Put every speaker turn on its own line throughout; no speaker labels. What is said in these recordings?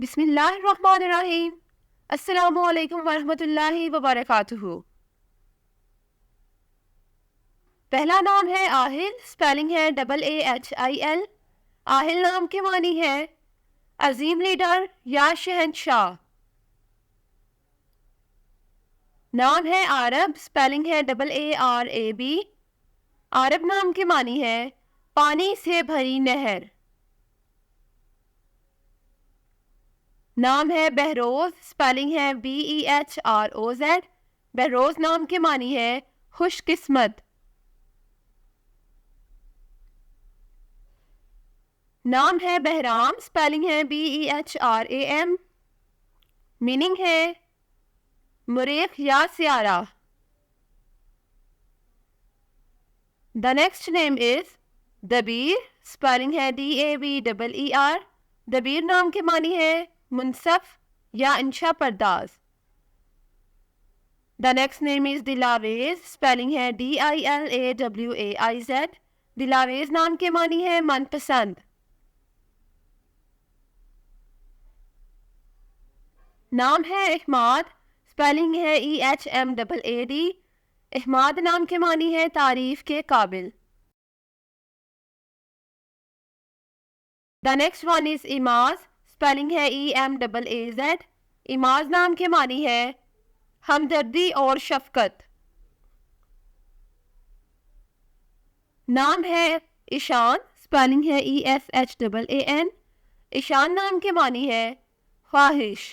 बिस्मिल्लाहिर्रहमानिर्रहीम। अस्सलामु अलैकुम वरहमतुल्लाहि वबरकातुहू। पहला नाम है आहिल, स्पेलिंग है AAHIL। आहिल नाम के मानी है अजीम लीडर या शहंशाह। नाम है आरब, स्पेलिंग है AARAB। आरब नाम के मानी है पानी से भरी नहर। नाम है बहरोज, स्पेलिंग है BEHROZ। बहरोज नाम के मानी है खुशकिस्मत। नाम है बहराम, स्पेलिंग है BEHRAM। मीनिंग है मुरीख या सियारा। The next name is Dabeer, spelling है DABEER। दबीर नाम के मानी है मुनसफ या इंशा परदाज। The next name is Dilawaiz, spelling है DILAWAIZ। दिलावेज नाम के मानी है मनपसंद। नाम है इहमाद, स्पेलिंग है EHMAAD। इहमाद नाम के मानी है तारीफ के काबिल। The next one is Emaaz, spelling है EMAAZ। इमाज नाम के मानी है हमदर्दी और शफकत। नाम है ईशान, स्पेलिंग है ESHAAN। ईशान नाम के मानी है ख्वाहिश।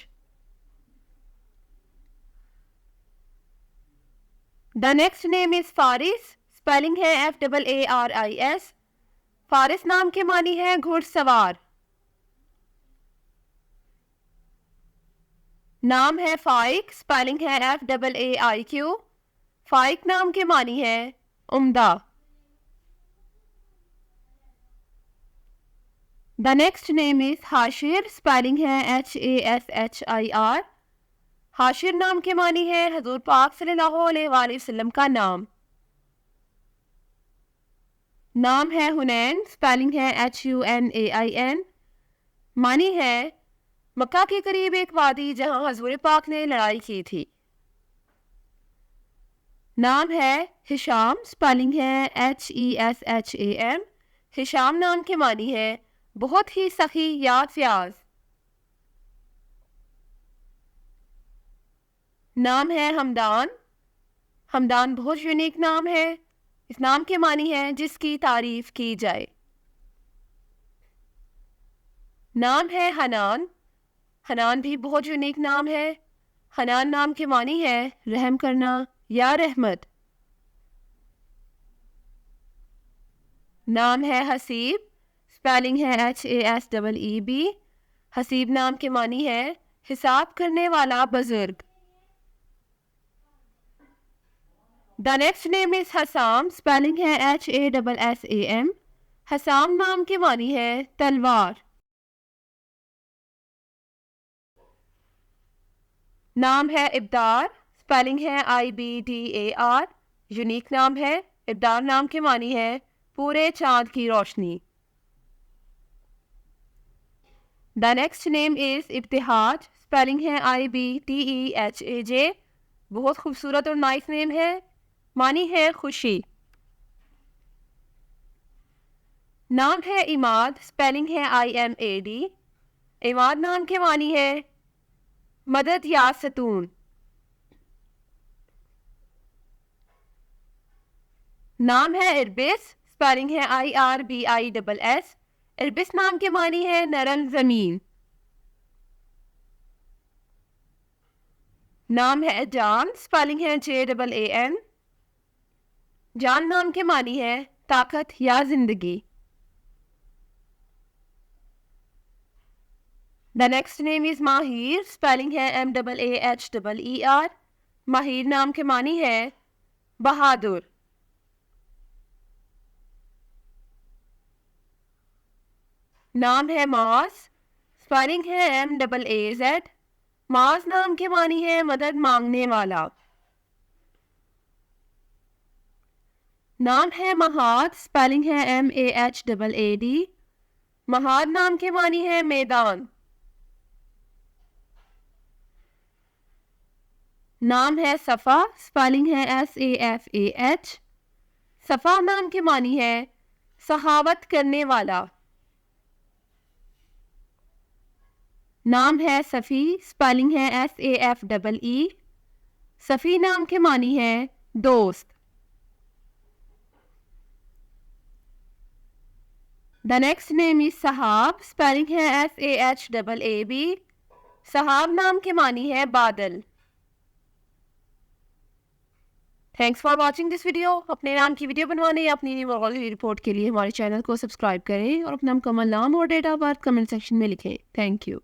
The next name is Faaris, spelling है FAARIS। फारिस नाम के मानी है घुड़सवार। नाम है फाइक, स्पेलिंग है FAAIQ। फाइक नाम के मानी है उम्दा। The next name is Hashir, spelling है HASHIR। हाशिर नाम के मानी है हजूर पाक सल्लल्लाहु अलैहि वसल्लम का नाम। नाम है हुनैन, स्पेलिंग है HUNAIN। मानी है मक्का के करीब एक वादी जहां हजूर पाक ने लड़ाई की थी। नाम है हिशाम, स्पेलिंग है HESHAM। हिशाम नाम के मानी है बहुत ही सखी या फ्याज। नाम है हमदान। हमदान बहुत यूनिक नाम है। इस नाम के मानी है जिसकी तारीफ की जाए। नाम है हनान। हनान भी बहुत यूनिक नाम है। हनान नाम के मानी है रहम करना या रहमत। नाम है हसीब, स्पेलिंग है HASEEB। हसीब नाम के मानी है हिसाब करने वाला बुजुर्ग। The next name is Hasam, spelling है HASSAM। हसाम नाम के मानी है तलवार। नाम है इब्दार, स्पेलिंग है IBDAR। यूनिक नाम है। इब्दार नाम के मानी है पूरे चांद की रोशनी। The next name is Ibtehaj, spelling है IBTEHAJ। बहुत खूबसूरत और नाइस नेम है। मानी है खुशी। नाम है इमाद, स्पेलिंग है IMAD। इमाद नाम के मानी है मदद या सतून। नाम है इरबिस, स्पेलिंग है IRBISS। इरबिस नाम के मानी है नरम जमीन। नाम है जान, स्पेलिंग है JAAN। जान नाम के मानी है ताकत या जिंदगी। द नेक्स्ट नेम इज माहिर, स्पेलिंग है MAAHEER। माहिर नाम के मानी है बहादुर। नाम है माज, स्पेलिंग है MAAZ। माज नाम के मानी है मदद मांगने वाला। नाम है महाद, स्पेलिंग है MAHAAD। महाद नाम के मानी है मैदान। नाम है सफ़ा, स्पेलिंग है SAFAH। सफ़ा नाम के मानी है सहावत करने वाला। नाम है सफ़ी, स्पेलिंग है SAFEE। सफ़ी नाम के मानी है दोस्त। The next name is Sahaab, spelling है SAHAAB। सहाब नाम के मानी है बादल। Thanks for watching this video. अपने नाम की वीडियो बनवाने या अपनी न्यूमरोलॉजी रिपोर्ट के लिए हमारे चैनल को सब्सक्राइब करें और अपना मुकम्मल नाम और date of birth comment section में लिखें। Thank you.